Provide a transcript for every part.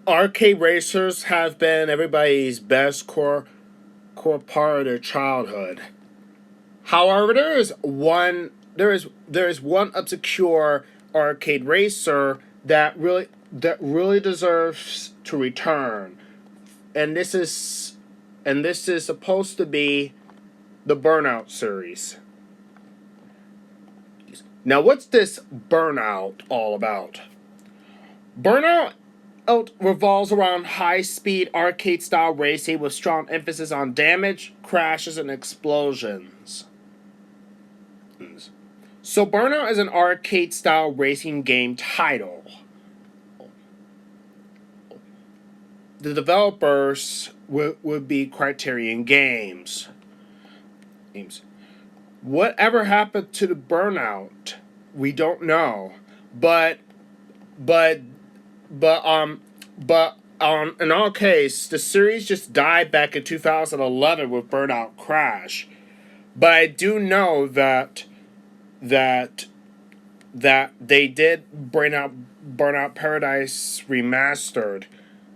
Arcade racers have been everybody's best core part of their childhood. However, there is one obscure arcade racer that really deserves to return, and this is supposed to be the Burnout series. Now, what's this Burnout all about? Burnout revolves around high-speed arcade-style racing with strong emphasis on damage, crashes, and explosions. So Burnout is an arcade-style racing game title. The developers would be Criterion Games. Whatever happened to the Burnout, we don't know. But but but in our case, the series just died back in 2011 with Burnout Crash. But I do know that that they did bring out Burnout Paradise Remastered.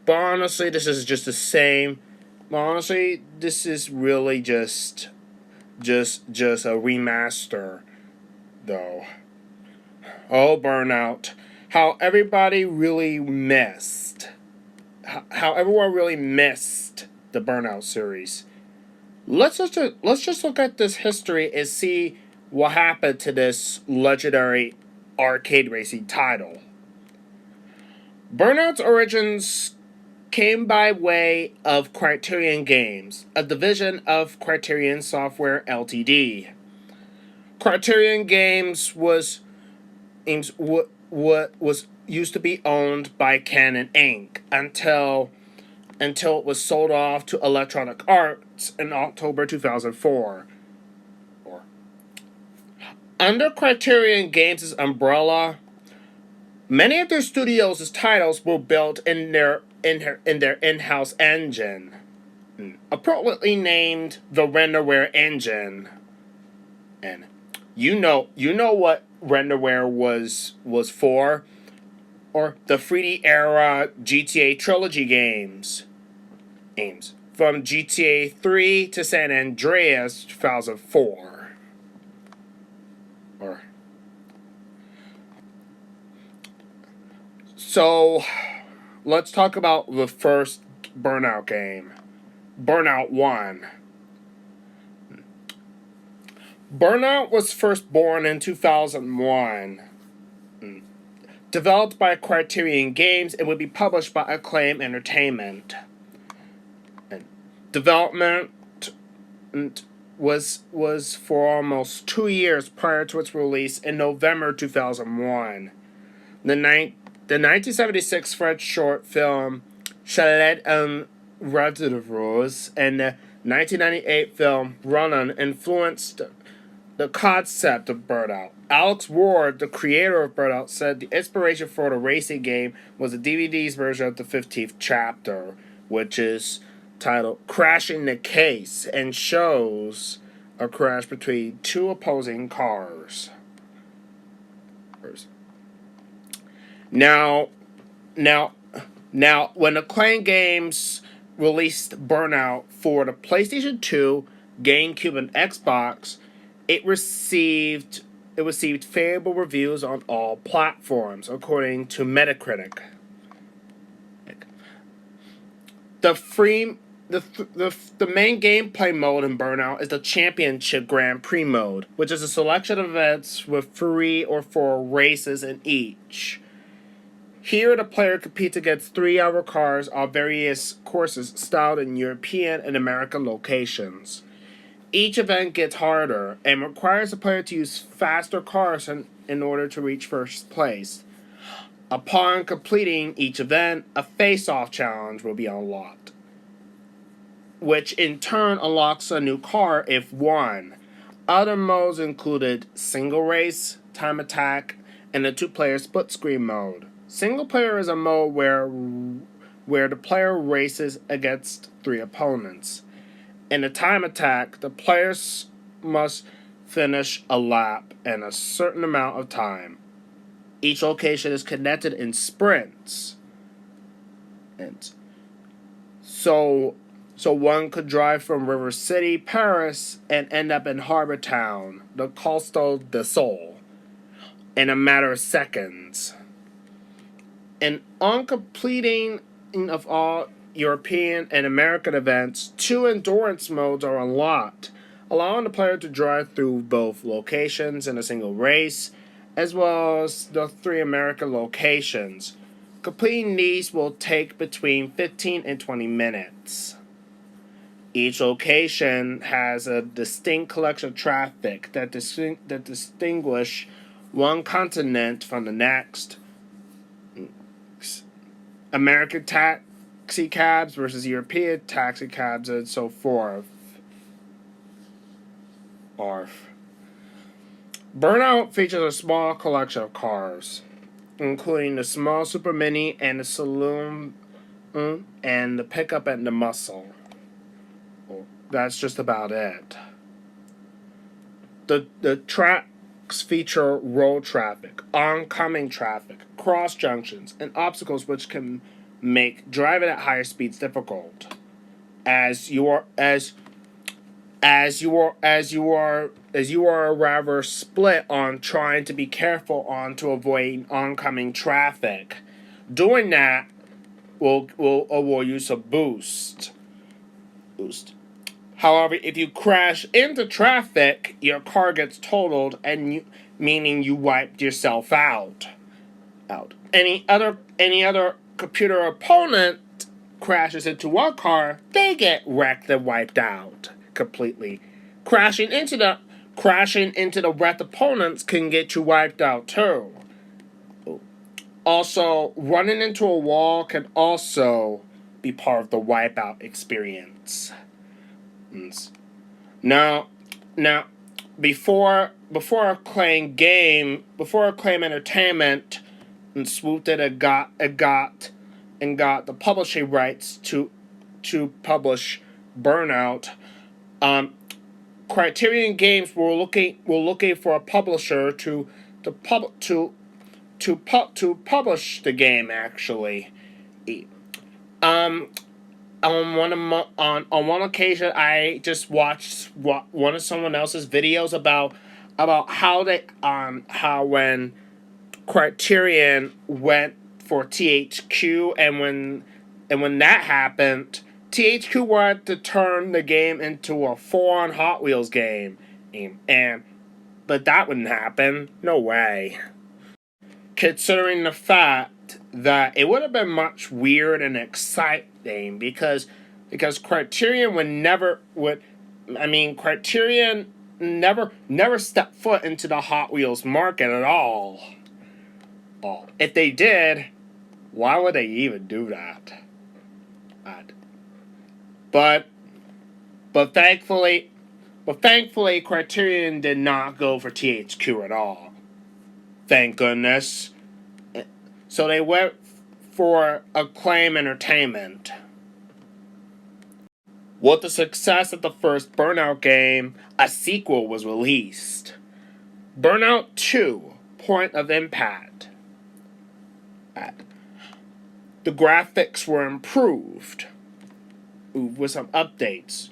But honestly, this is just the same. Honestly, this is really just a remaster, though. Oh, Burnout! How everybody really missed. How everyone really missed the Burnout series. Let's just look at this history and see what happened to this legendary arcade racing title. Burnout's origins came by way of Criterion Games, a division of Criterion Software Ltd. Criterion Games was used to be owned by Canon Inc. until it was sold off to Electronic Arts in October 2004. Under Criterion Games' umbrella, many of their studios' titles were built in their in-house engine, appropriately named the Renderware engine. And you know what Renderware was for, or the 3D era GTA trilogy games from GTA 3 to San Andreas 2004. Or so let's talk about the first Burnout game, Burnout 1. Burnout was first born in 2001. Developed by Criterion Games, it would be published by Acclaim Entertainment. Development was for almost 2 years prior to its release in November 2001. The 1976 French short film Chalet en Rose and the 1998 film Run-On influenced the concept of Burnout. Alex Ward, the creator of Burnout, said the inspiration for the racing game was the DVD's version of the 15th chapter, which is titled Crashing the Case, and shows a crash between two opposing cars. Now, now, when Acclaim Games released Burnout for the PlayStation 2, GameCube, and Xbox, it received favorable reviews on all platforms, according to Metacritic. The main gameplay mode in Burnout is the Championship Grand Prix mode, which is a selection of events with 3 or 4 races in each. Here, the player competes against 3-hour cars on various courses styled in European and American locations. Each event gets harder and requires the player to use faster cars in order to reach first place. Upon completing each event, a face-off challenge will be unlocked, which in turn unlocks a new car if won. Other modes included single race, time attack, and the 2-player split screen mode. Single player is a mode where the player races against 3 opponents. In a time attack, the players must finish a lap in a certain amount of time. Each location is connected in sprints. And so one could drive from River City, Paris, and end up in Harbor Town, the Costa del Sol, in a matter of seconds. And on completing of all European and American events, 2 endurance modes are unlocked, allowing the player to drive through both locations in a single race, as well as the 3 American locations. Completing these will take between 15 and 20 minutes. Each location has a distinct collection of traffic that distinguish one continent from the next. American taxi cabs versus European taxi cabs, and so forth. Burnout features a small collection of cars, including the small Super Mini and the Saloon and the Pickup and the Muscle. That's just about it. The tracks feature road traffic, oncoming traffic, cross junctions, and obstacles which can make driving at higher speeds difficult. As you are rather split on trying to be careful on to avoid oncoming traffic. Doing that will use a boost. However, if you crash into traffic, your car gets totaled, meaning you wiped yourself out. Any other computer opponent crashes into one car, they get wrecked and wiped out completely. Crashing into the wrecked opponents can get you wiped out too. Also, running into a wall can also be part of the wipeout experience. Now, before Acclaim Entertainment swooped in and got the publishing rights to publish Burnout, Criterion Games were looking for a publisher to publish the game. Actually, on one occasion, I just watched one of someone else's videos about how when Criterion went for THQ, and when that happened, THQ wanted to turn the game into a full-on Hot Wheels game, but that wouldn't happen. No way. Considering the fact that it would have been much weird and exciting because Criterion Criterion never stepped foot into the Hot Wheels market at all. If they did, why would they even do that? But thankfully, Criterion did not go for THQ at all. Thank goodness. So they went for Acclaim Entertainment. With the success of the first Burnout game, a sequel was released. Burnout 2: Point of Impact. The graphics were improved with some updates.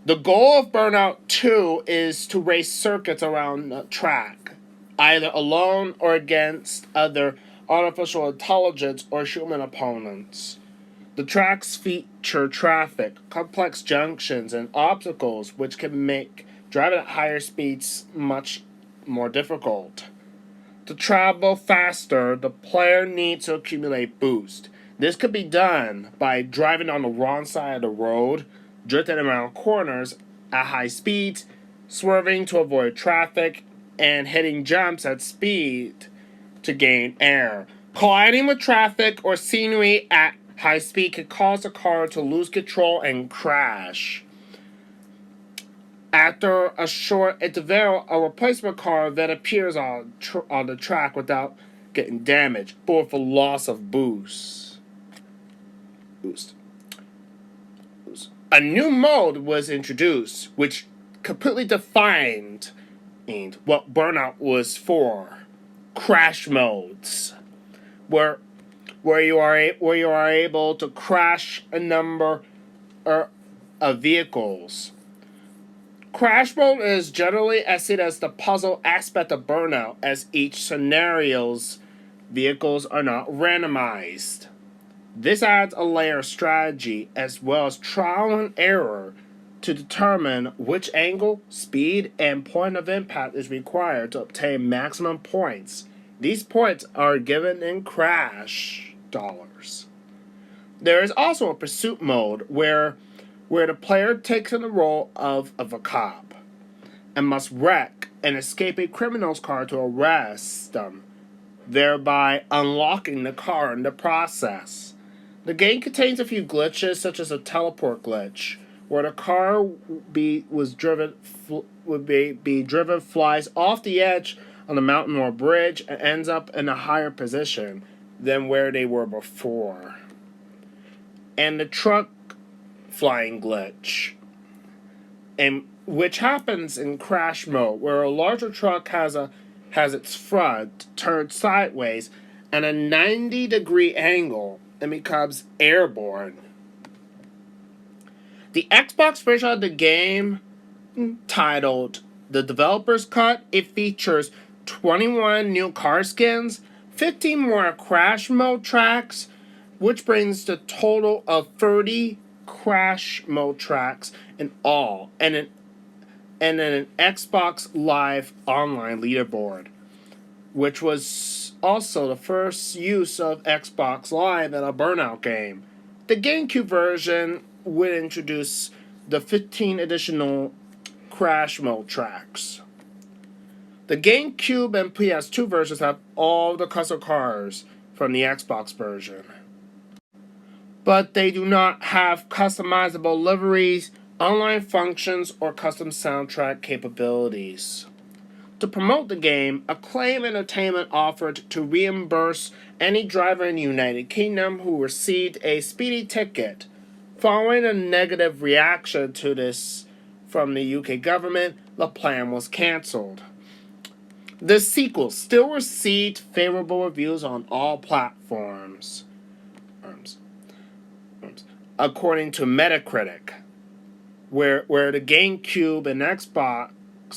The goal of Burnout 2 is to race circuits around the track, either alone or against other artificial intelligence or human opponents. The tracks feature traffic, complex junctions, and obstacles which can make driving at higher speeds much more difficult. To travel faster, the player needs to accumulate boost. This could be done by driving on the wrong side of the road, drifting around corners at high speeds, swerving to avoid traffic, and hitting jumps at speed to gain air. Colliding with traffic or scenery at high speed can cause the car to lose control and crash. After a short interval, a replacement car then appears on the track without getting damaged, but with a loss of boost. A new mode was introduced, which completely defined what Burnout was for. Crash modes, where where you are able to crash a number of vehicles. Crash mode is generally seen as the puzzle aspect of Burnout, as each scenario's vehicles are not randomized. This adds a layer of strategy as well as trial and error to determine which angle, speed, and point of impact is required to obtain maximum points. These points are given in crash dollars. There is also a pursuit mode where the player takes on the role of a cop and must wreck and escape a criminal's car to arrest them, thereby unlocking the car in the process. The game contains a few glitches, such as a teleport glitch, where the car would be driven, flies off the edge on a mountain or bridge, and ends up in a higher position than where they were before. And the truck flying glitch, and which happens in crash mode, where a larger truck has its front turned sideways at a 90-degree angle and becomes airborne. The Xbox version of the game, titled The Developer's Cut, it features 21 new car skins, 15 more crash mode tracks, which brings the total of 30 crash mode tracks in all, and an Xbox Live Online leaderboard, which was also the first use of Xbox Live in a Burnout game. The GameCube version would introduce the 15 additional crash mode tracks. The GameCube and PS2 versions have all the custom cars from the Xbox version, but they do not have customizable liveries, online functions, or custom soundtrack capabilities. To promote the game, Acclaim Entertainment offered to reimburse any driver in the United Kingdom who received a speeding ticket. Following a negative reaction to this from the UK government, the plan was cancelled. The sequel still received favorable reviews on all platforms, according to Metacritic, where the GameCube and Xbox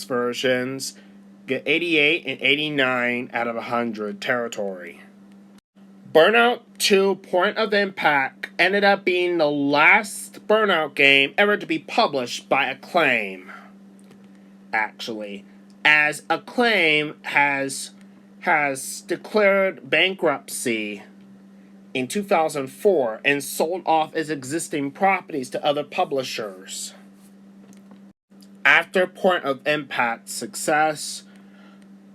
versions get 88 and 89 out of 100 territory. Burnout 2 Point of Impact ended up being the last Burnout game ever to be published by Acclaim, actually, as Acclaim has declared bankruptcy in 2004 and sold off its existing properties to other publishers. After Point of Impact's success,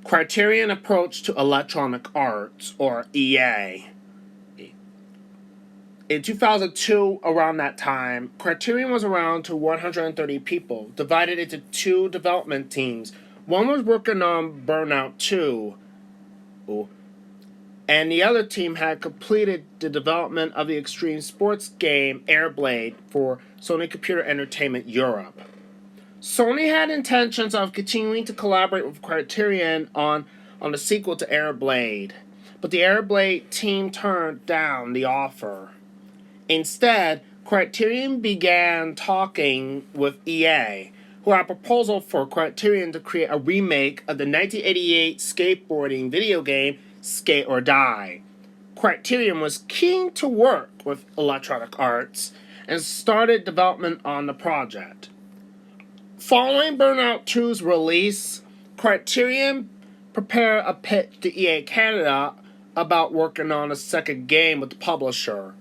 Criterion approached to Electronic Arts, or EA. In 2002, around that time, Criterion was around to 130 people, divided into two development teams. One was working on Burnout 2, and the other team had completed the development of the extreme sports game Airblade for Sony Computer Entertainment Europe. Sony had intentions of continuing to collaborate with Criterion on the sequel to Airblade, but the Airblade team turned down the offer. Instead, Criterion began talking with EA, who had a proposal for Criterion to create a remake of the 1988 skateboarding video game Skate or Die. Criterion was keen to work with Electronic Arts and started development on the project. Following Burnout 2's release, Criterion prepared a pitch to EA Canada about working on a second game with the publisher.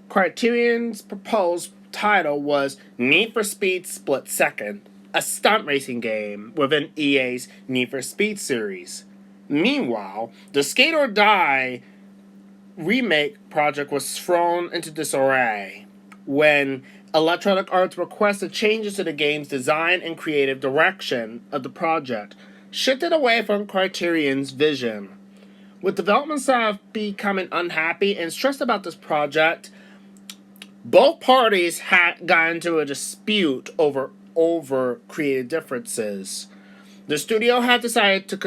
Criterion's proposed title was Need for Speed Split Second, a stunt racing game within EA's Need for Speed series. Meanwhile, the Skate or Die remake project was thrown into disarray when Electronic Arts requested changes to the game's design and creative direction of the project, shifted away from Criterion's vision. With development staff becoming unhappy and stressed about this project, both parties had got into a dispute over creative differences. The studio had decided to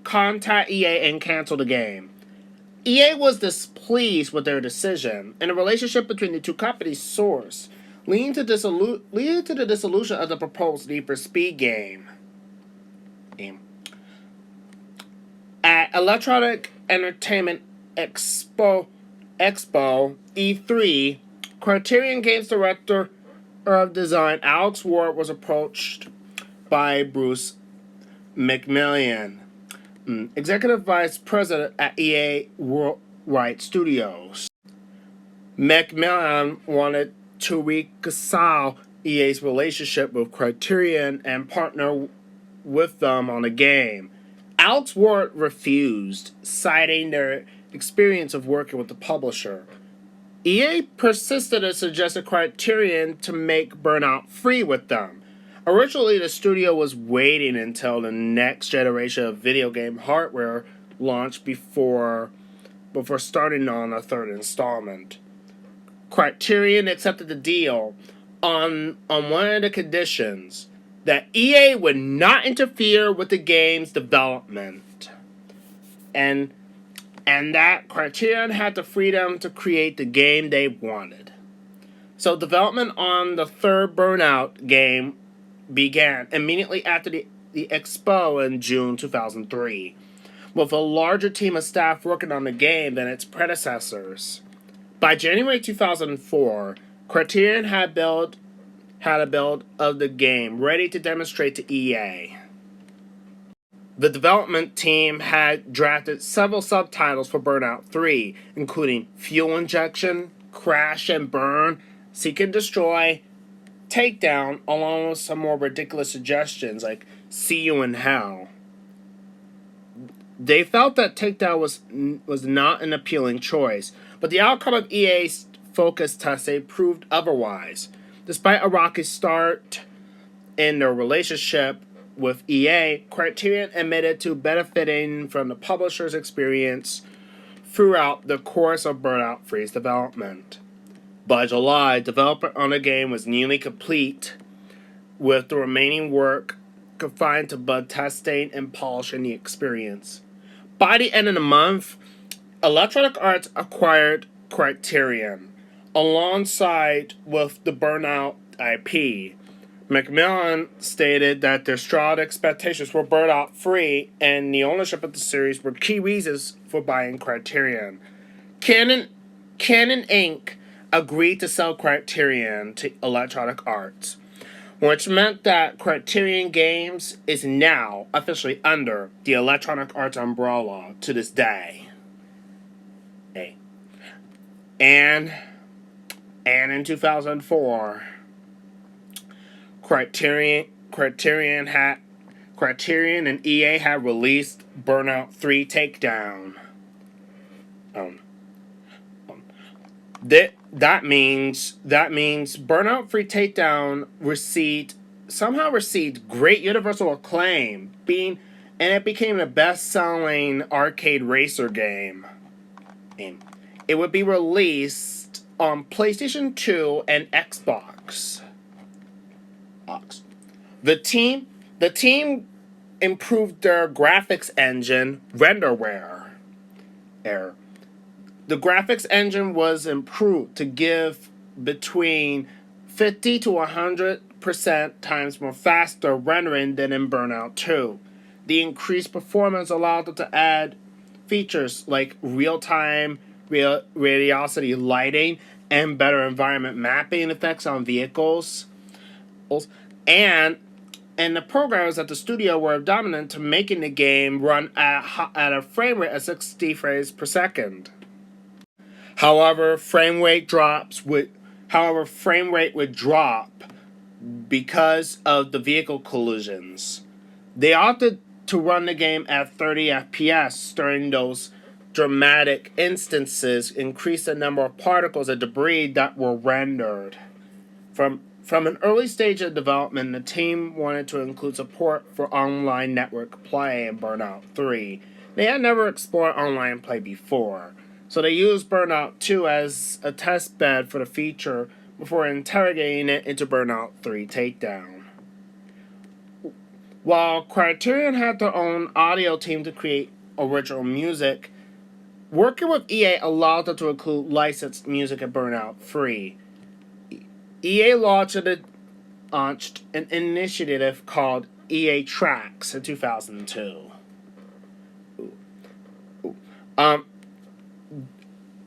contact EA and cancel the game. EA was displeased with their decision, and the relationship between the two companies soars, leading to the dissolution of the proposed Need for Speed game. At Electronic Entertainment Expo E3, Criterion Games director of design Alex Ward was approached by Bruce McMillan, executive vice president at EA Worldwide Studios. McMillan wanted to reconcile EA's relationship with Criterion and partner with them on the game. Alex Ward refused, citing their experience of working with the publisher. EA persisted and suggested Criterion to make Burnout free with them. Originally, the studio was waiting until the next generation of video game hardware launched before starting on a third installment. Criterion accepted the deal on one of the conditions that EA would not interfere with the game's development, and that Criterion had the freedom to create the game they wanted. So development on the third Burnout game began immediately after the expo in June 2003, with a larger team of staff working on the game than its predecessors. By January 2004, Criterion had a build of the game ready to demonstrate to EA. The development team had drafted several subtitles for Burnout 3, including Fuel Injection, Crash and Burn, Seek and Destroy, Takedown, along with some more ridiculous suggestions like See You in Hell. They felt that Takedown was not an appealing choice, but the outcome of EA's focus testing proved otherwise. Despite a rocky start in their relationship with EA, Criterion admitted to benefiting from the publisher's experience throughout the course of Burnout 3's development. By July, development on the game was nearly complete, with the remaining work confined to bug testing and polishing the experience. By the end of the month, Electronic Arts acquired Criterion, alongside with the Burnout IP. McMillan stated that their strong expectations for Burnout 3 and the ownership of the series were key reasons for buying Criterion. Canon Inc. agreed to sell Criterion to Electronic Arts, which meant that Criterion Games is now officially under the Electronic Arts umbrella to this day. And in 2004, Criterion and EA had released Burnout 3 Takedown. That means Burnout 3 Takedown received great universal acclaim, and it became the best-selling arcade racer game. It would be released on PlayStation 2 and Xbox. The team improved their graphics engine, Renderware. The graphics engine was improved to give between 50 to 100% times more faster rendering than in Burnout 2. The increased performance allowed them to add features like real-time radiosity lighting and better environment mapping effects on vehicles. And the programs at the studio were dominant to making the game run at a frame rate of 60 frames per second. However, frame rate would drop because of the vehicle collisions. They opted to run the game at 30 FPS during those dramatic instances, increase the number of particles and debris that were rendered. From an early stage of development, the team wanted to include support for online network play in Burnout 3. They had never explored online play before, so they used Burnout 2 as a test bed for the feature before interrogating it into Burnout 3 Takedown. While Criterion had their own audio team to create original music, Working with EA allowed them to include licensed music in Burnout Free. EA launched an initiative called EA Tracks in 2002. Um,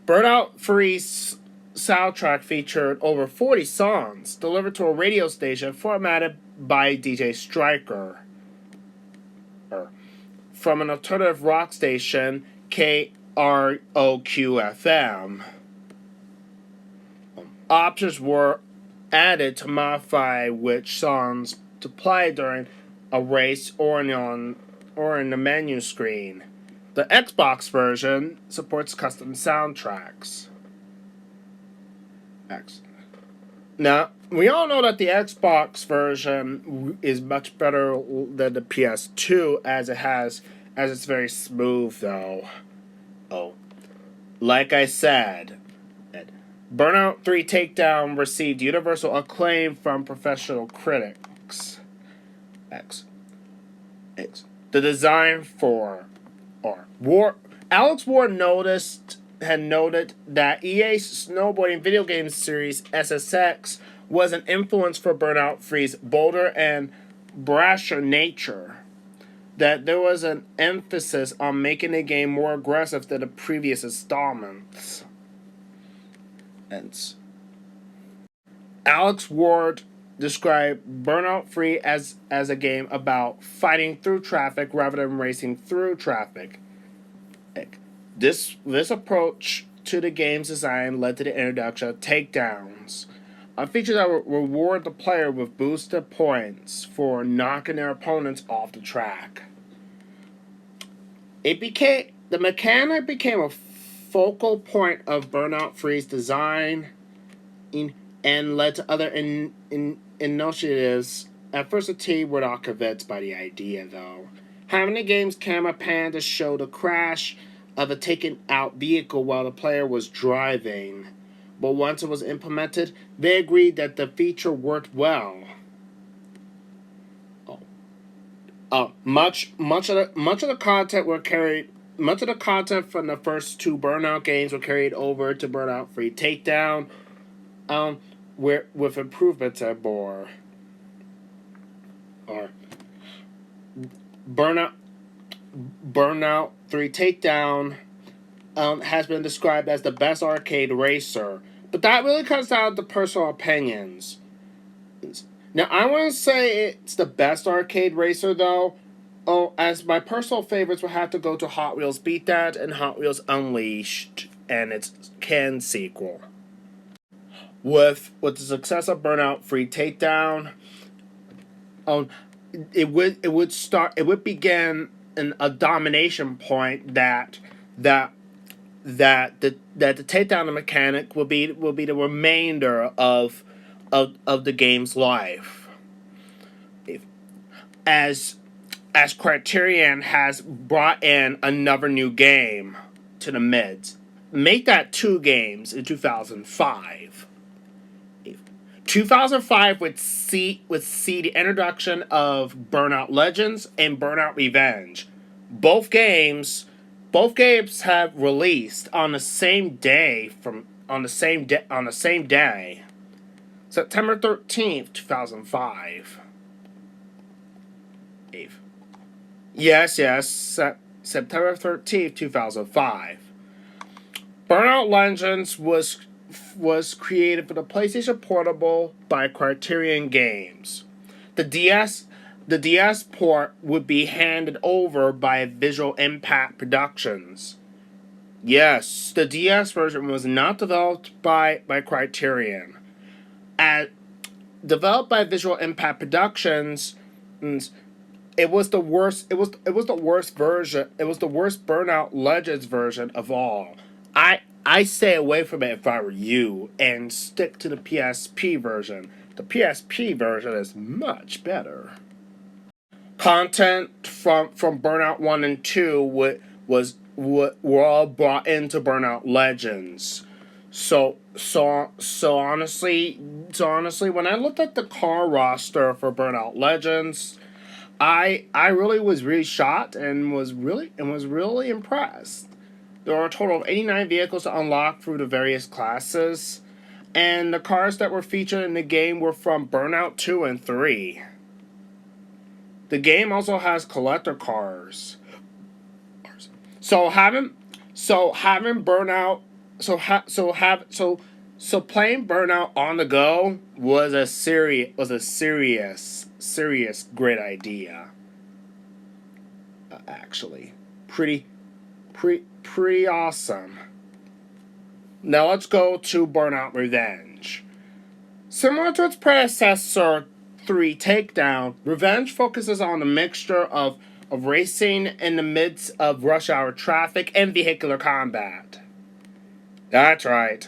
Burnout Free's soundtrack featured over 40 songs delivered to a radio station formatted by DJ Stryker from an alternative rock station, KROQ-FM. Options were added to modify which songs to play during a race or in the menu screen. The Xbox version supports custom soundtracks. Now, we all know that the Xbox version is much better than the PS2 as it's very smooth though. Oh, like I said, Burnout 3 Takedown received universal acclaim from professional critics. The design for Alex Ward had noted that EA's snowboarding video game series SSX was an influence for Burnout 3's bolder and brasher nature. That there was an emphasis on making the game more aggressive than the previous installments. Alex Ward described Burnout 3 as a game about fighting through traffic rather than racing through traffic. This approach to the game's design led to the introduction of takedowns, a feature that reward the player with boosted points for knocking their opponents off the track. The mechanic became a focal point of Burnout 3's design and led to other initiatives. At first, the team were not convinced by the idea, though. Having the game's camera pan to show the crash of a taken-out vehicle while the player was driving. But once it was implemented, they agreed that the feature worked well. Much of the content from the first two Burnout games were carried over to Burnout 3 Takedown, with improvements at more. Burnout 3 Takedown has been described as the best arcade racer, but that really comes down to personal opinions. Now, I want to say it's the best arcade racer, though. As my personal favorites would have to go to Hot Wheels Beat That and Hot Wheels Unleashed and its canned sequel. With the success of Burnout 3 Takedown, it would begin a domination point that the takedown mechanic will be the remainder of the game's life. As Criterion has brought in another new game to the mids. Make that 2 games in 2005. 2005 would see the introduction of Burnout Legends and Burnout Revenge. Both games have released on the same day September 13th, 2005. Yes, September 13th, 2005. Burnout Legends was created for the PlayStation Portable by Criterion Games. The DS port would be handed over by Visual Impact Productions. Yes, the DS version was not developed by Criterion. Developed by Visual Impact Productions, it was the worst version. It was the worst Burnout Legends version of all. I stay away from it if I were you and stick to the PSP version. The PSP version is much better. Content from Burnout 1 and 2 were all brought into Burnout Legends. So honestly, when I looked at the car roster for Burnout Legends, I really was really shocked and was really impressed. There are a total of 89 vehicles to unlock through the various classes, and the cars that were featured in the game were from Burnout 2 and 3. The game also has collector cars. So having Burnout so playing Burnout on the go was a serious great idea. Actually, pretty awesome. Now let's go to Burnout Revenge. Similar to its predecessor 3 Takedown, Revenge focuses on a mixture of racing in the midst of rush hour traffic and vehicular combat. That's right.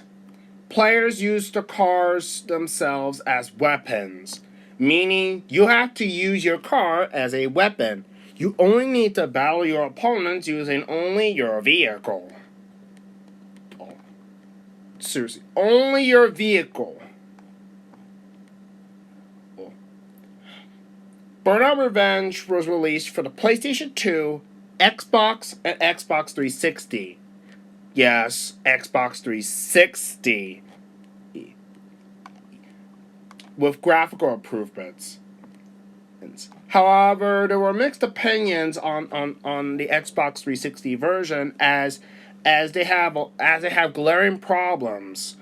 Players use the cars themselves as weapons, meaning you have to use your car as a weapon. You only need to battle your opponents using only your vehicle. Oh, seriously, only your vehicle. Oh. Burnout Revenge was released for the PlayStation 2, Xbox, and Xbox 360. Yes, Xbox 360. With graphical improvements. However, there were mixed opinions on the Xbox 360 version as they have glaring problems.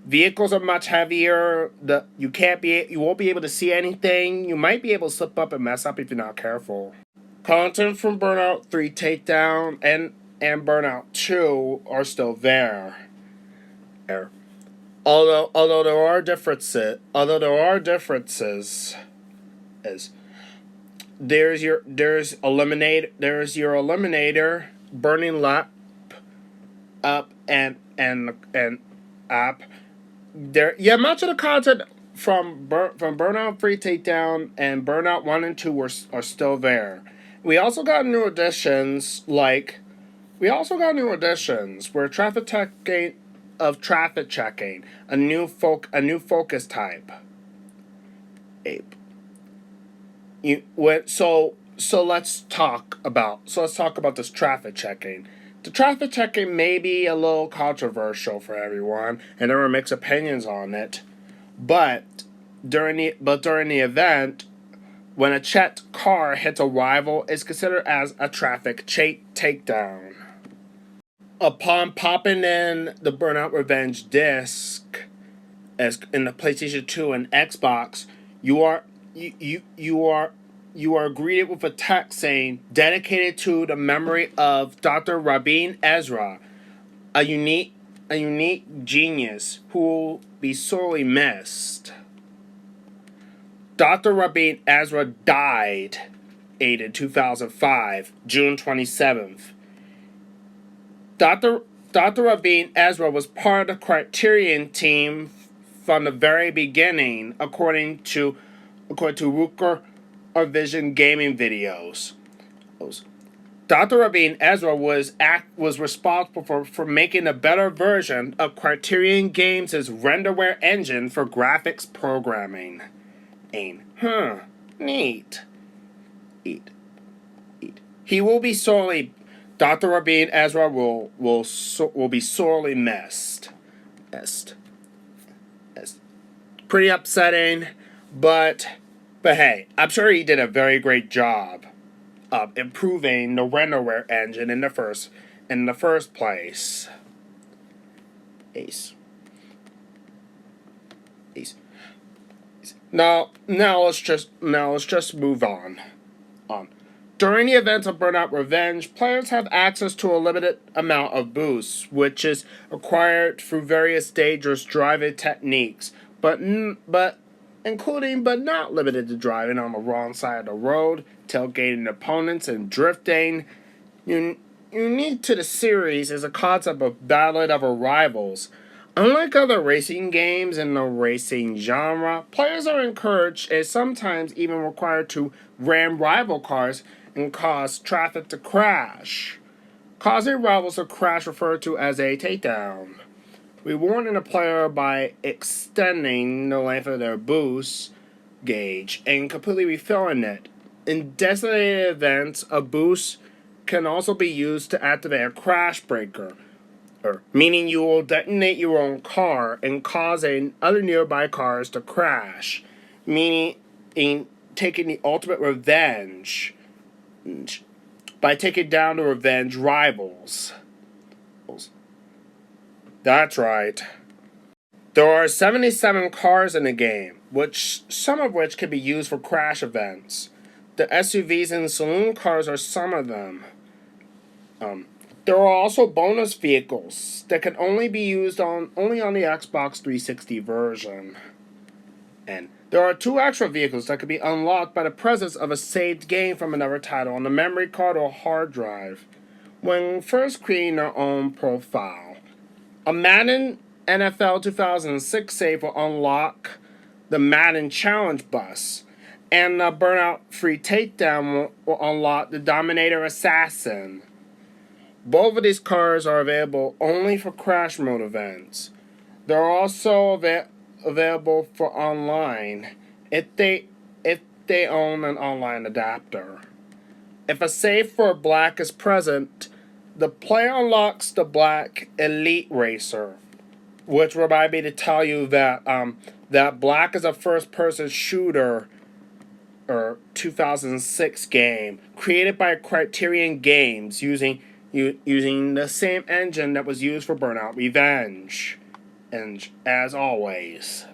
Vehicles are much heavier. You won't be able to see anything. You might be able to slip up and mess up if you're not careful. Content from Burnout 3 Takedown and Burnout 2 are still there. Although there are differences, there's your eliminator, burning lap, up and up. Much of the content from Burnout 3 Takedown and Burnout 1 and 2 are still there. We also got new additions where traffic checking, a new focus type. So let's talk about this traffic checking. The traffic checking may be a little controversial for everyone, and there are mixed opinions on it. But during the event, when a checked car hits a rival, it's considered as a traffic takedown. Upon popping in the Burnout Revenge disc, as in the PlayStation 2 and Xbox, you are greeted with a text saying, "Dedicated to the memory of Dr. Rabin Ezra, a unique genius who will be sorely missed." Dr. Rabin Ezra died in 2005, June 27th. Dr. Rabin Ezra was part of the Criterion team from the very beginning, according to Rucker or Vision gaming videos. Dr. Rabin Ezra was responsible for making a better version of Criterion Games' renderware engine for graphics programming. Neat. He will be sorely. Dr. Rabin Ezra will be sorely missed. Pretty upsetting, but hey, I'm sure he did a very great job of improving the renderware engine in the first place. Ace. Now let's just move on. During the events of Burnout Revenge, players have access to a limited amount of boosts, which is acquired through various dangerous driving techniques, but not limited to driving on the wrong side of the road, tailgating opponents, and drifting. Unique to the series is a concept of battling other rivals. Unlike other racing games in the racing genre, players are encouraged and sometimes even required to ram rival cars and cause traffic to crash. Causing rivals to crash referred to as a takedown. Rewarding a player by extending the length of their boost gauge and completely refilling it. In designated events, a boost can also be used to activate a crash breaker, meaning you will detonate your own car and cause other nearby cars to crash, meaning in taking the ultimate revenge by taking down the revenge rivals. That's right. There are 77 cars in the game, some of which can be used for crash events. The SUVs and saloon cars are some of them. There are also bonus vehicles that can only be used only on the Xbox 360 version. And there are 2 extra vehicles that can be unlocked by the presence of a saved game from another title on the memory card or hard drive when first creating their own profile. A Madden NFL 2006 save will unlock the Madden Challenge bus, and the Burnout Free Takedown will unlock the Dominator Assassin. Both of these cars are available only for crash mode events. They're also available for online if they own an online adapter. If a save for black is present, the player unlocks the Black Elite Racer, which remind me to tell you that that Black is a first-person shooter 2006 game created by Criterion Games using the same engine that was used for Burnout Revenge. And as always,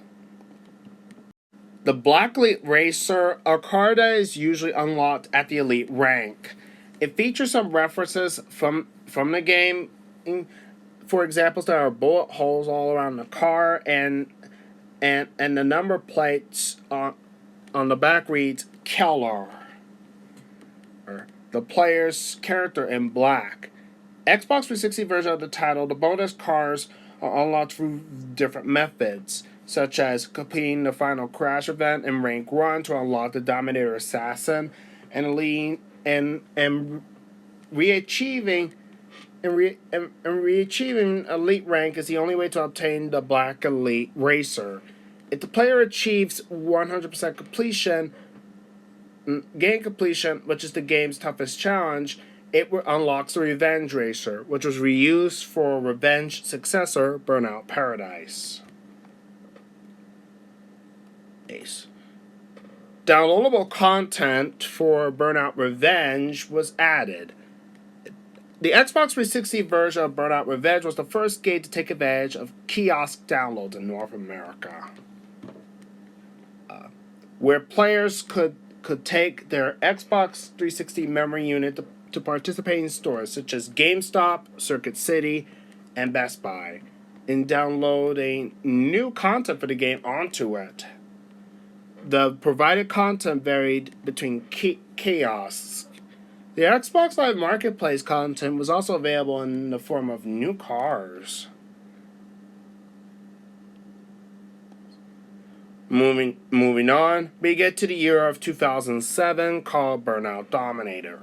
the Black Elite Racer, a car that is usually unlocked at the Elite rank. It features some references from the game. For example, there are bullet holes all around the car, and the number plates on the back reads Keller, or the player's character in black. Xbox 360 version of the title, the bonus cars are unlocked through different methods, such as completing the final crash event in rank 1 to unlock the Dominator Assassin, and reachieving elite rank is the only way to obtain the Black Elite Racer. If the player achieves 100% completion, game completion, which is the game's toughest challenge, it unlocks the Revenge Racer, which was reused for Revenge successor Burnout Paradise. Downloadable content for Burnout Revenge was added. The Xbox 360 version of Burnout Revenge was the first game to take advantage of kiosk downloads in North America, where players could take their Xbox 360 memory unit to participate in stores such as GameStop, Circuit City, and Best Buy, and downloading new content for the game onto it. The provided content varied between kiosks. The Xbox Live Marketplace content was also available in the form of new cars. Moving on, we get to the year of 2007 called Burnout Dominator.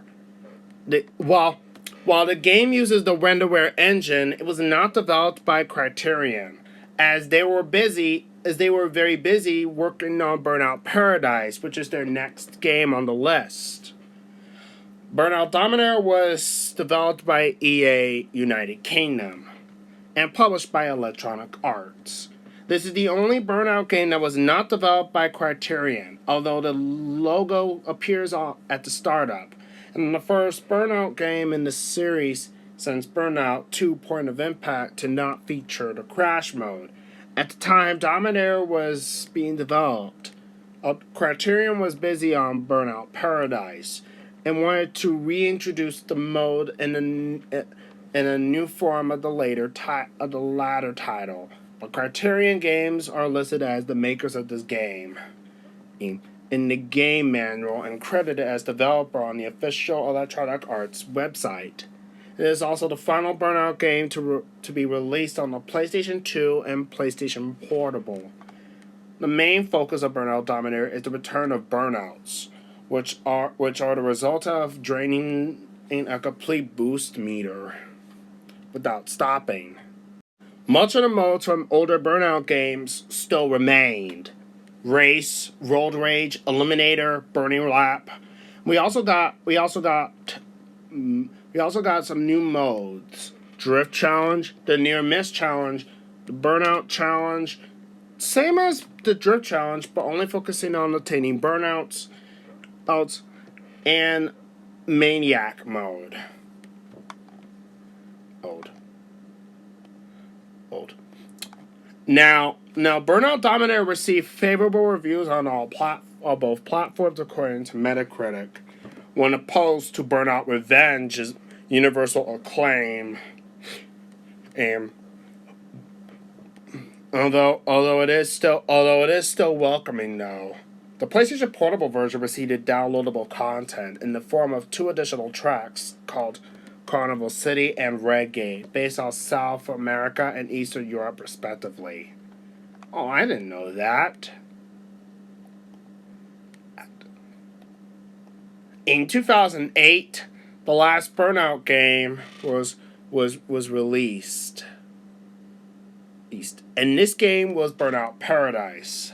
While the game uses the Renderware engine, it was not developed by Criterion, as they were very busy working on Burnout Paradise, which is their next game on the list. Burnout Dominator was developed by EA United Kingdom and published by Electronic Arts. This is the only Burnout game that was not developed by Criterion, although the logo appears at the startup, and the first Burnout game in the series since Burnout 2 Point of Impact to not feature the crash mode. At the time Dominator was being developed, Criterion was busy on Burnout Paradise and wanted to reintroduce the mode in a new form of the latter title. But Criterion Games are listed as the makers of this game in the game manual and credited as developer on the official Electronic Arts website. It is also the final Burnout game to be released on the PlayStation 2 and PlayStation Portable. The main focus of Burnout Dominator is the return of burnouts, which are the result of draining a complete boost meter without stopping. Much of the modes from older Burnout games still remained. Race, Road Rage, Eliminator, Burning Lap. We also got We also got some new modes. Drift Challenge, the Near Miss Challenge, the Burnout Challenge. Same as the Drift Challenge, but only focusing on attaining burnouts, and Maniac mode. Old. Now, Burnout Dominator received favorable reviews on both platforms according to Metacritic, when opposed to Burnout Revenge's universal acclaim. And although it is still welcoming though, the PlayStation Portable version received downloadable content in the form of 2 additional tracks called Carnival City and Reggae, based on South America and Eastern Europe respectively. Oh, I didn't know that. In 2008, the last Burnout game was released. And this game was Burnout Paradise.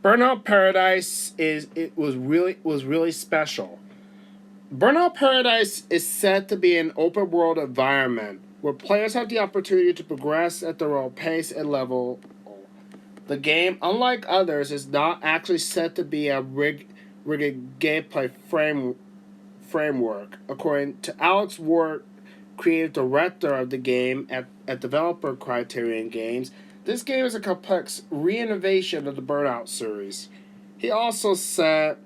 Burnout Paradise was really special. Burnout Paradise is said to be an open world environment where players have the opportunity to progress at their own pace and level. The game, unlike others, is not actually said to be a rigged gameplay framework. According to Alex Ward, creative director of the game at developer Criterion Games, this game is a complex re-innovation of the Burnout series. He also said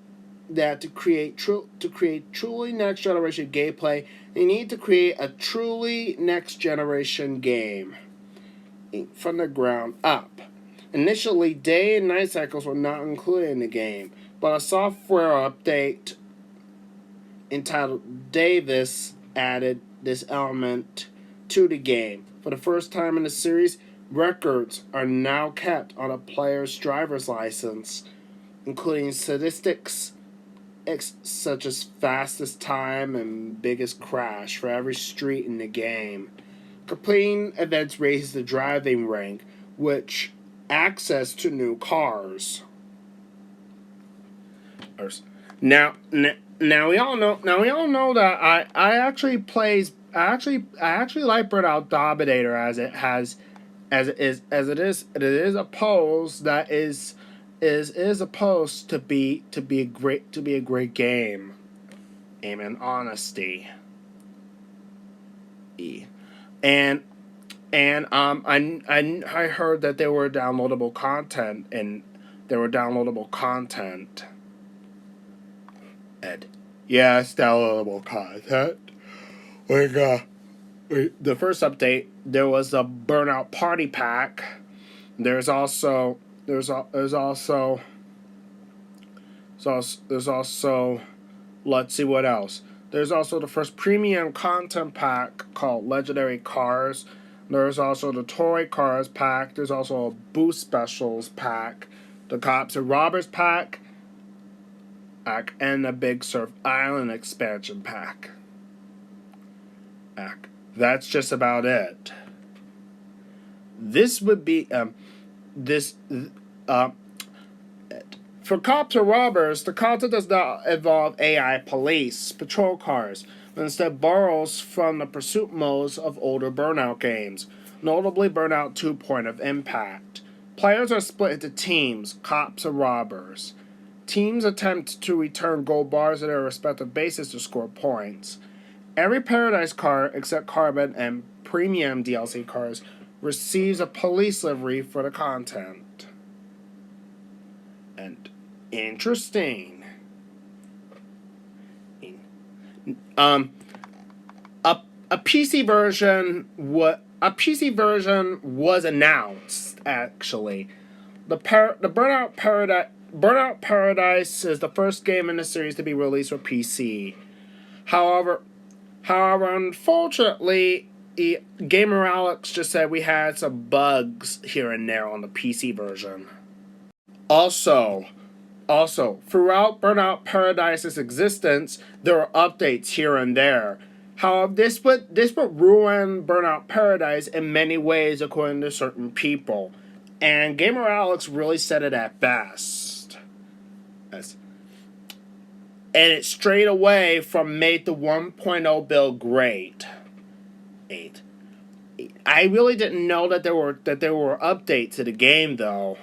that to create truly next generation gameplay, they need to create a truly next generation game from the ground up. Initially, day and night cycles were not included in the game, but a software update entitled Davis added this element to the game. For the first time in the series, records are now kept on a player's driver's license, including statistics such as fastest time and biggest crash for every street in the game. Completing events raises the driving rank, which access to new cars. Now we all know that I actually like Burnout Dominator as it is a pose that is supposed to be a great game. Aim and honesty. And I heard that there were downloadable content and downloadable content. Yes, downloadable content. The first update, there was a Burnout Party Pack. There's also let's see what else. There's also the first premium content pack called Legendary Cars. There's also the Toy Cars pack. There's also a Boost Specials pack, the Cops and Robbers pack, and the Big Surf Island expansion pack. That's just about it. This would be for Cops or Robbers, the content does not involve AI police patrol cars, but instead borrows from the pursuit modes of older Burnout games, notably Burnout 2 Point of Impact. Players are split into teams, Cops and Robbers. Teams attempt to return gold bars at their respective bases to score points. Every Paradise car, except Carbon and Premium DLC cars, receives a police livery for the content. And interesting. A PC version was announced actually. The Burnout Paradise is the first game in the series to be released for PC. However, unfortunately, Gamer Alex just said we had some bugs here and there on the PC version. Also, throughout Burnout Paradise's existence, there are updates here and there. However, this would ruin Burnout Paradise in many ways, according to certain people. And Gamer Alex really said it at best. and it strayed away from made the 1.0 build great. 8. I really didn't know that there were updates to the game though.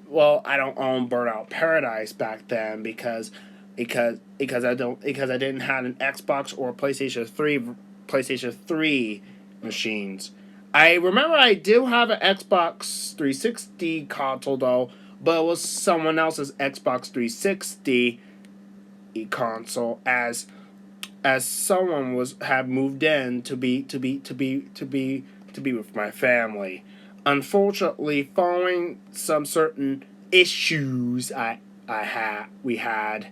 Well, I don't own Burnout Paradise back then because I didn't have an Xbox or PlayStation 3 machines. I remember I do have an Xbox 360 console though, but it was someone else's Xbox 360 console as someone had moved in to be with my family. Unfortunately, following some certain issues we had,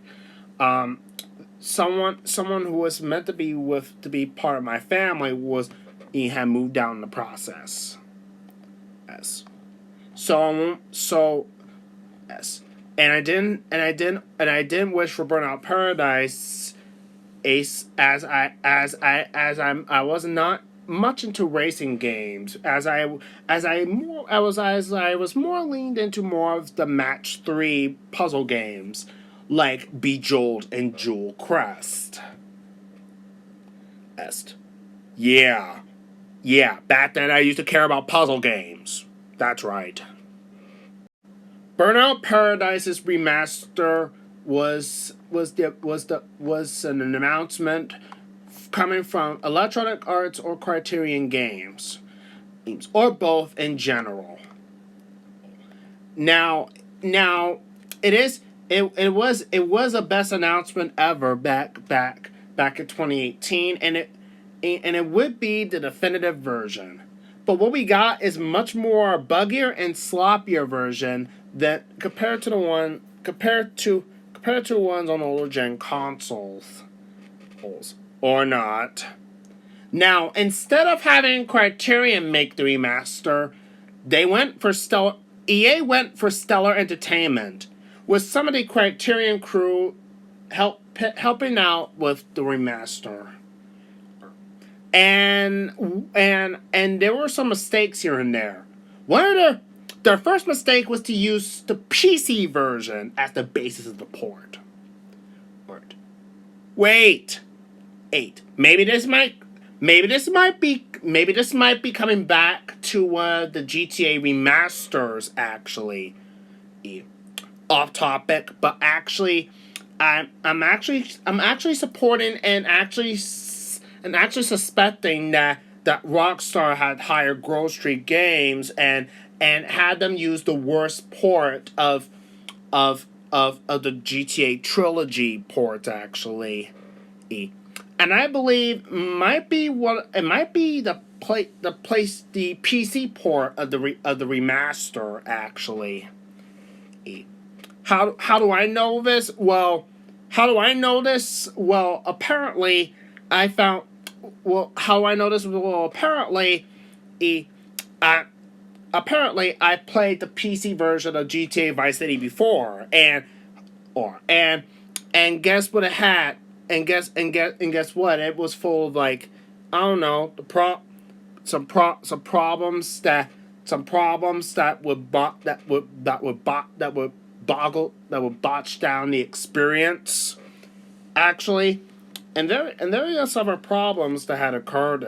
someone who was meant to be part of my family he had moved down in the process. Yes. So yes. And I didn't wish for Burnout Paradise I was not much into racing games as I was more leaned into more of the match 3 puzzle games like Bejeweled and Jewel Crest. Yeah. Back then I used to care about puzzle games. That's right. Burnout Paradise's remaster was an announcement coming from Electronic Arts or Criterion Games, or both in general. Now, it was a best announcement ever back in 2018, and it would be the definitive version. But what we got is much more buggier and sloppier version that compared to ones on older gen consoles. Or not. Now, instead of having Criterion make the remaster, EA went for Stellar Entertainment, with some of the Criterion crew helping out with the remaster. And there were some mistakes here and there. Their first mistake was to use the PC version as the basis of the port. Wait. 8. Maybe this might be coming back to the GTA remasters actually. Off topic, but actually I'm actually supporting and actually suspecting that Rockstar had hired Grove Street Games and had them use the worst port of the GTA trilogy port actually. And I believe it might be the PC port of the remaster actually. How do I know this? Well, apparently I found. Well, how do I know this? Well, apparently I played the PC version of GTA Vice City before, and guess what it had? And guess what? It was full of like, I don't know, some problems that would botch down the experience. Actually, and there are several problems that had occurred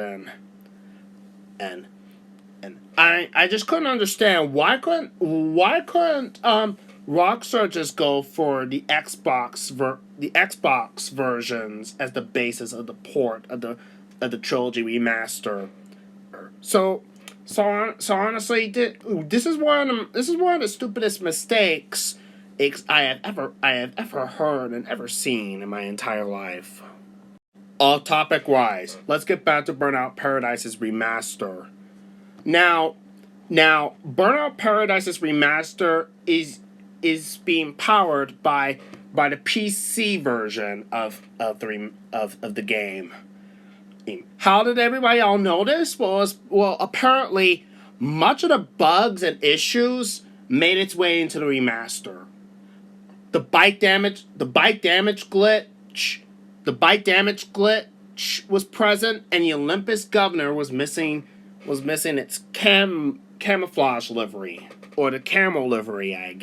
and I just couldn't understand why couldn't Rockstar just go for the Xbox versions as the basis of the port of the trilogy remaster. So honestly, this is one of the stupidest mistakes I have ever heard and ever seen in my entire life. All topic wise, let's get back to Burnout Paradise's remaster. Now, Burnout Paradise's remaster is being powered by the PC version of the game. How did everybody all know this? Well, apparently, much of the bugs and issues made its way into the remaster. The bike damage glitch was present, and the Olympus governor was missing its camouflage livery, or the camo livery. I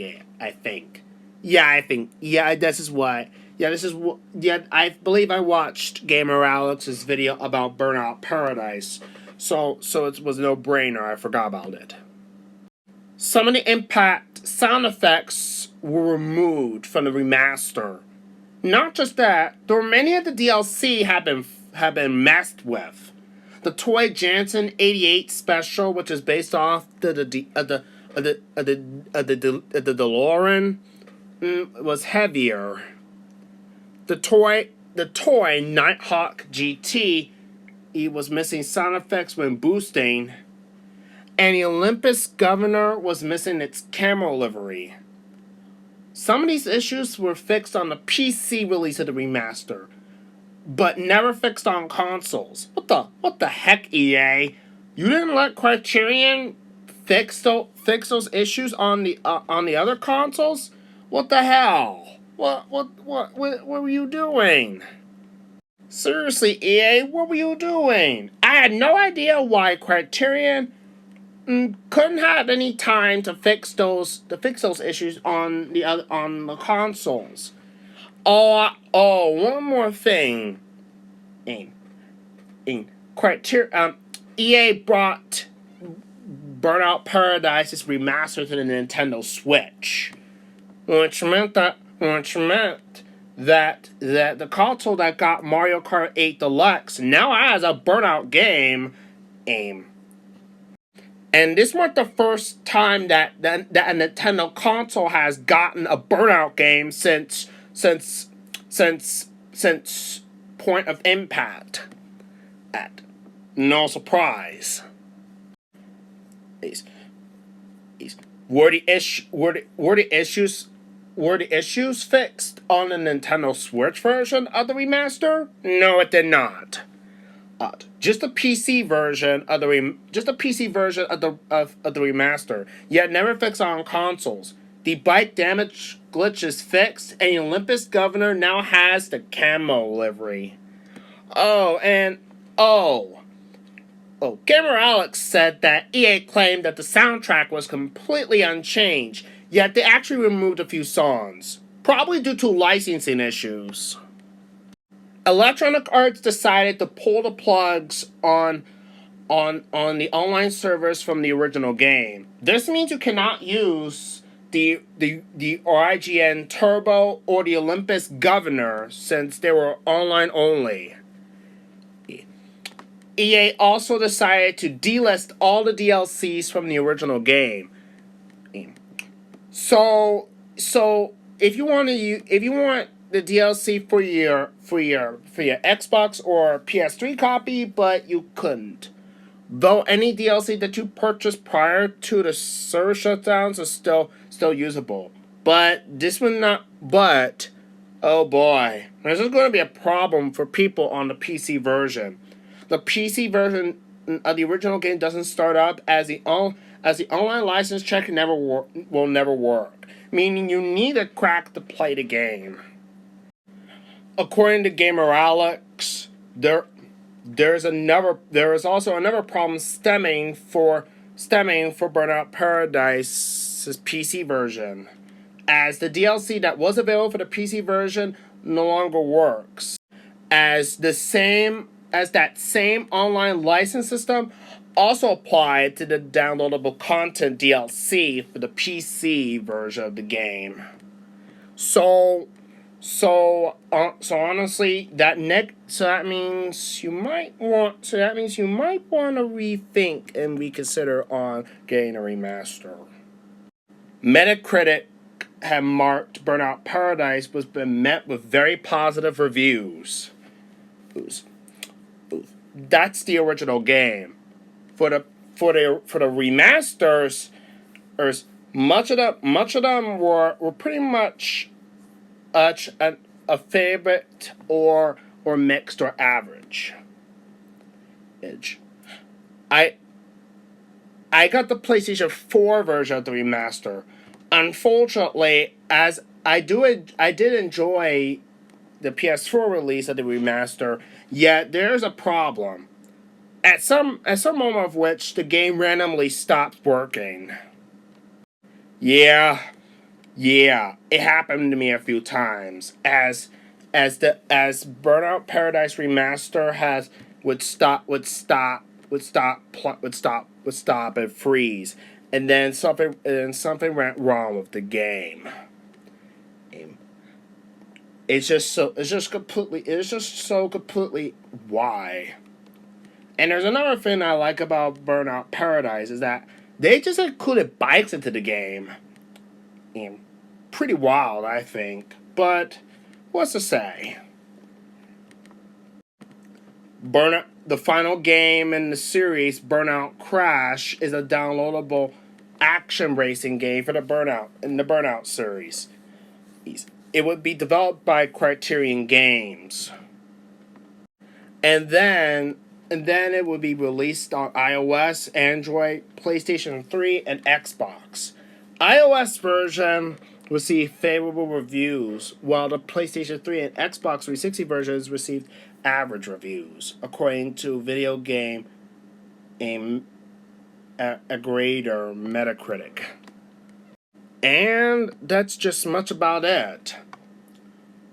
think. Yeah, this is what Yeah, I believe I watched Gamer Alex's video about Burnout Paradise, so it was no brainer. I forgot about it. Some of the impact sound effects were removed from the remaster. Not just that, there were many of the DLC have been messed with. The Toy Jansen '88 special, which is based off the DeLorean, was heavier. The toy Nighthawk GT, it was missing sound effects when boosting, and the Olympus Governor was missing its camo livery. Some of these issues were fixed on the PC release of the remaster, but never fixed on consoles. What the heck, EA? You didn't let Criterion fix those issues on the other consoles? What the hell? What were you doing? Seriously, EA, what were you doing? I had no idea why Criterion couldn't have any time to fix those issues on the consoles. One more thing. EA brought Burnout Paradise's remaster to the Nintendo Switch, which meant that the console that got Mario Kart 8 Deluxe now has a Burnout game. And this was the first time that a Nintendo console has gotten a Burnout game since Point of Impact. No surprise. Were the issues fixed on the Nintendo Switch version of the remaster? No, it did not. Just a PC version of the remaster, yet never fixed on consoles. The bike damage glitch is fixed, and the Olympus Governor now has the camo livery. Gamer Alex said that EA claimed that the soundtrack was completely unchanged, yet they actually removed a few songs, probably due to licensing issues. Electronic Arts decided to pull the plugs on the online servers from the original game. This means you cannot use the IGN Turbo or the Olympus Governor, since they were online only. EA also decided to delist all the DLCs from the original game. So if you want the DLC for your Xbox or PS3 copy, but you couldn't. Though any DLC that you purchased prior to the server shutdowns is still usable. But this one not. But oh boy, this is going to be a problem for people on the PC version. The PC version of the original game doesn't start up as the online license check will never work, meaning you need a crack to play the game. According to Gamer Alex, there is also another problem stemming for Burnout Paradise's PC version, as the DLC that was available for the PC version no longer works, as that same online license system also applied to the downloadable content DLC for the PC version of the game. So honestly, that means you might want to rethink and reconsider on getting a remaster. Metacritic had marked Burnout Paradise was been met with very positive reviews. That's the original game. For the remasters, much of them were pretty much a favorite or mixed or average. I got the PlayStation 4 version of the remaster. Unfortunately, as I did enjoy the PS4 release of the remaster, yet there's a problem. At some moment of which the game randomly stops working. Yeah, it happened to me a few times, as as Burnout Paradise Remaster has would stop and freeze, and then something went wrong with the game. It's just so completely why. And there's another thing I like about Burnout Paradise is that they just included bikes into the game. Pretty wild, I think. But what's to say? Burnout, the final game in the series, Burnout Crash, is a downloadable action racing game for the Burnout series. It would be developed by Criterion Games. And then it would be released on iOS, Android, PlayStation 3, and Xbox. iOS version received favorable reviews, while the PlayStation 3 and Xbox 360 versions received average reviews, according to video game a grade or Metacritic. And that's just much about it.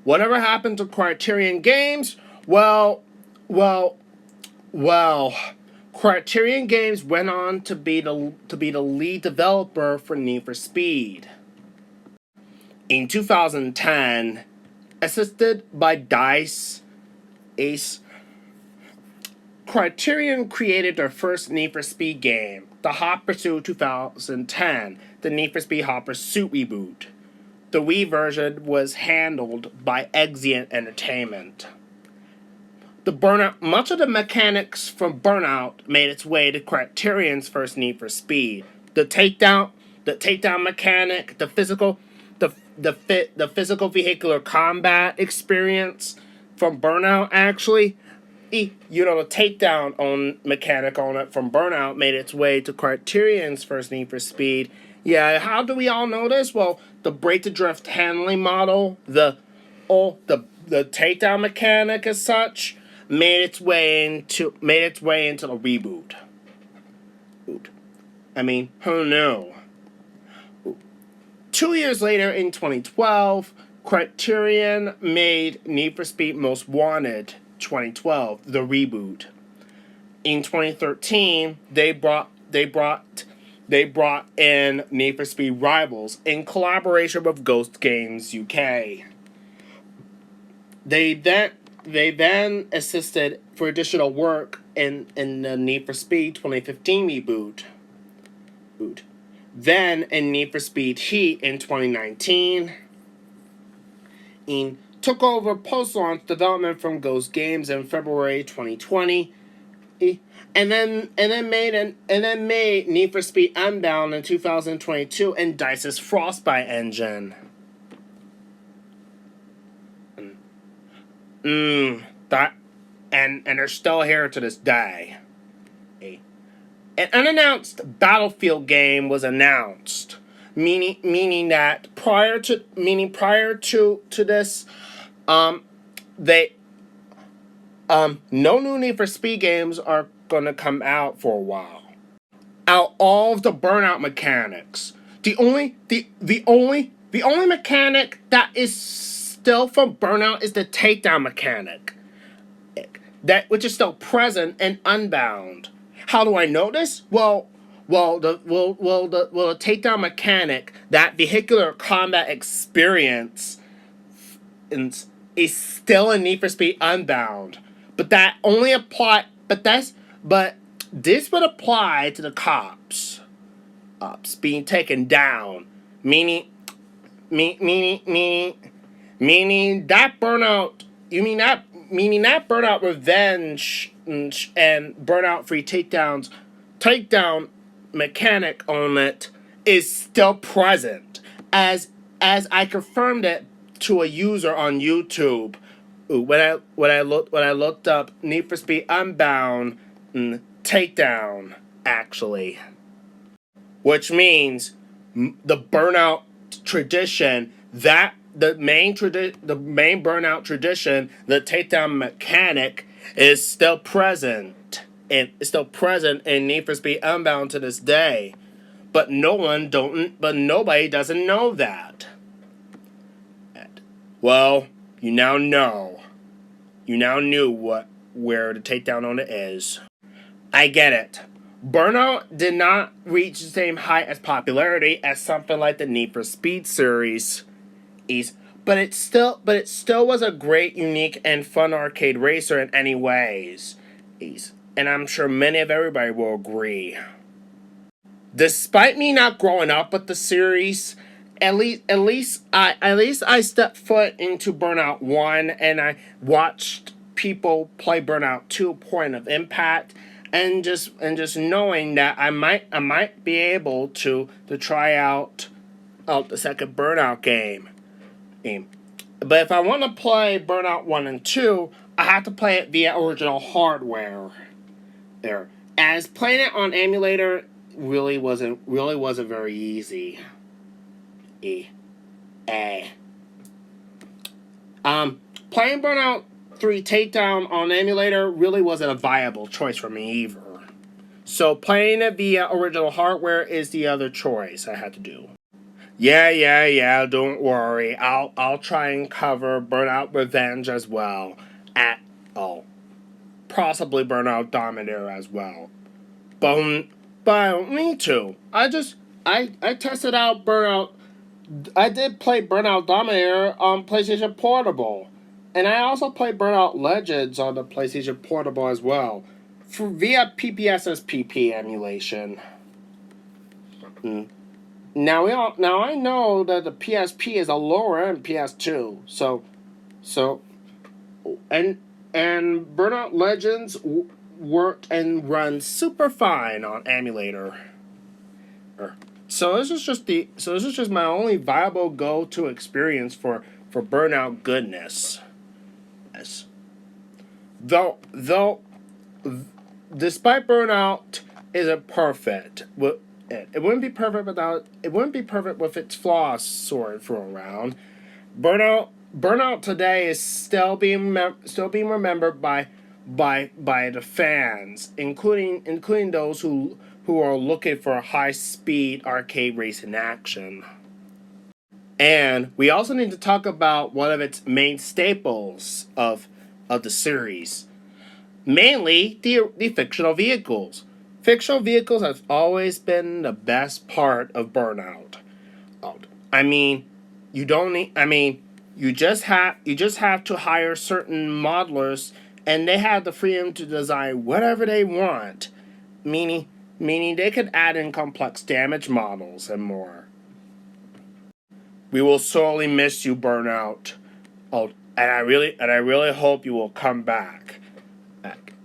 Whatever happened to Criterion Games? Well, Criterion Games went on to be the lead developer for Need for Speed. In 2010, assisted by DICE, Criterion created their first Need for Speed game, the Hot Pursuit 2010, the Need for Speed Hot Pursuit reboot. The Wii version was handled by Exient Entertainment. Much of the mechanics from Burnout made its way to Criterion's first Need for Speed. The takedown mechanic, the physical vehicular combat experience from Burnout actually. The takedown mechanic on it from Burnout made its way to Criterion's first Need for Speed. Yeah, how do we all know this? Well, the brake to drift handling model, the takedown mechanic as such, made its way into the reboot. I mean, who knew? 2 years later, in 2012, Criterion made Need for Speed Most Wanted 2012, the reboot. In 2013, they brought in Need for Speed Rivals in collaboration with Ghost Games UK. They then assisted for additional work in the Need for Speed 2015 reboot. Then in Need for Speed Heat in 2019. Took over post-launch development from Ghost Games in February 2020, and then made Need for Speed Unbound in 2022 in DICE's Frostbite engine. And they're still here to this day. An unannounced Battlefield game was announced, meaning that prior to this, no new Need for Speed games are gonna come out for a while. Out all of the Burnout mechanics, the only mechanic that is still from Burnout is the takedown mechanic, which is still present in Unbound. How do I know this? Well, the takedown mechanic, that vehicular combat experience, is still in Need for Speed Unbound. But that only apply. But this would apply to the cops being taken down, meaning that Burnout. Meaning that Burnout Revenge and Burnout Free takedown mechanic on it is still present, as I confirmed it to a user on YouTube when I looked up Need for Speed Unbound takedown actually, which means the Burnout tradition, that the main Burnout tradition, the takedown mechanic, is still present. And it's still present in Need for Speed Unbound to this day. But nobody doesn't know that. Well, You now know. You now knew where the takedown on it is. I get it. Burnout did not reach the same height as popularity as something like the Need for Speed series, but it still was a great, unique, and fun arcade racer in any ways. And I'm sure many of everybody will agree. Despite me not growing up with the series, at least I stepped foot into Burnout 1 and I watched people play Burnout 2 Point of Impact, and just knowing that I might be able to try out the second Burnout game. But if I want to play Burnout 1 and 2, I have to play it via original hardware. There. As playing it on emulator really wasn't very easy. Playing Burnout 3 Takedown on emulator really wasn't a viable choice for me either. So playing it via original hardware is the other choice I had to do. Yeah, don't worry. I'll try and cover Burnout Revenge as well. Possibly Burnout Dominator as well. But I don't need to. I tested out Burnout. I did play Burnout Dominator on PlayStation Portable. And I also played Burnout Legends on the PlayStation Portable as well. Via PPSSPP emulation. Now I know that the PSP is a lower end PS2. And Burnout Legends worked and runs super fine on emulator. So this is just my only viable go-to experience for Burnout goodness. Yes. Though despite Burnout isn't perfect, it wouldn't be perfect with its flaws sorted thrown around. Burnout today is still being remembered by the fans, including those who are looking for a high-speed arcade racing action. And we also need to talk about one of its main staples of the series, mainly the fictional vehicles. Fictional vehicles have always been the best part of Burnout. I mean, you don't need. I mean, you just have to hire certain modelers, and they have the freedom to design whatever they want. Meaning they could add in complex damage models and more. We will sorely miss you, Burnout. And I really hope you will come back.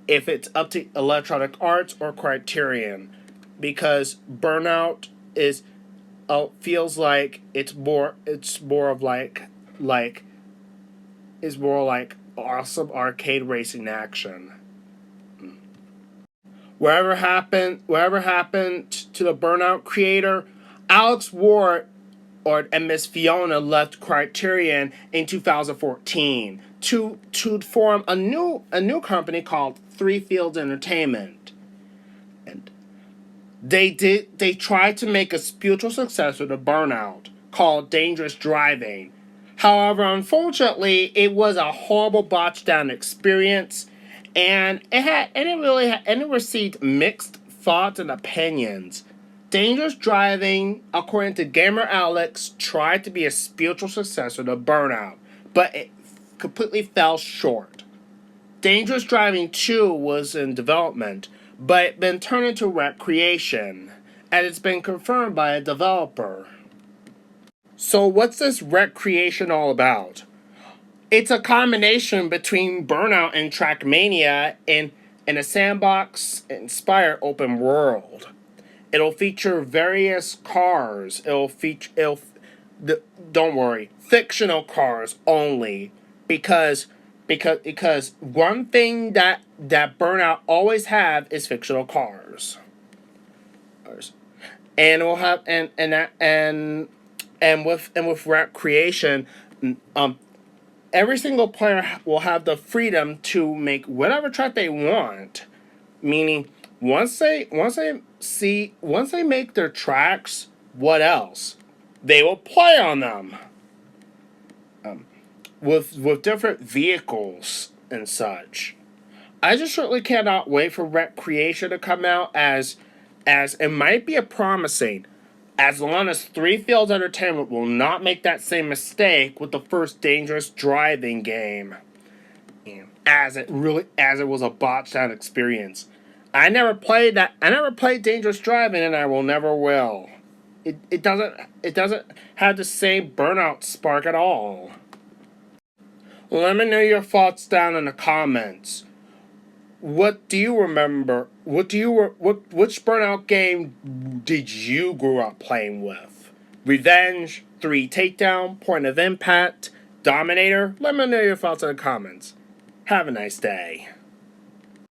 If it's up to Electronic Arts or Criterion, because Burnout feels like it's more like awesome arcade racing action. Whatever happened to the Burnout creator, Alex Ward and Miss Fiona left Criterion in 2014 to form a new company called Three Fields Entertainment. And they tried to make a spiritual successor to Burnout called Dangerous Driving. However, unfortunately, it was a horrible botched down experience, and it received mixed thoughts and opinions. Dangerous Driving, according to Gamer Alex, tried to be a spiritual successor to Burnout, but it completely fell short. Dangerous Driving 2 was in development, but it's been turned into recreation, and it's been confirmed by a developer. So what's this recreation all about? It's a combination between Burnout and Trackmania in a sandbox-inspired open world. It'll feature various cars. Don't worry, fictional cars only, because one thing that Burnout always have is fictional cars. And we'll have with recreation, every single player will have the freedom to make whatever track they want. Meaning, once they make their tracks, what else? They will play on them. with different vehicles and such. I just certainly cannot wait for Recreation to come out as it might be a promising, as long as Three Fields Entertainment will not make that same mistake with the first Dangerous Driving game, as it was a botched out experience. I never played that. I never played Dangerous Driving, and I will never will. It doesn't have the same Burnout spark at all. Let me know your thoughts down in the comments. What do you remember? Which Burnout game did you grow up playing with? Revenge, 3 Takedown, Point of Impact, Dominator? Let me know your thoughts in the comments. Have a nice day.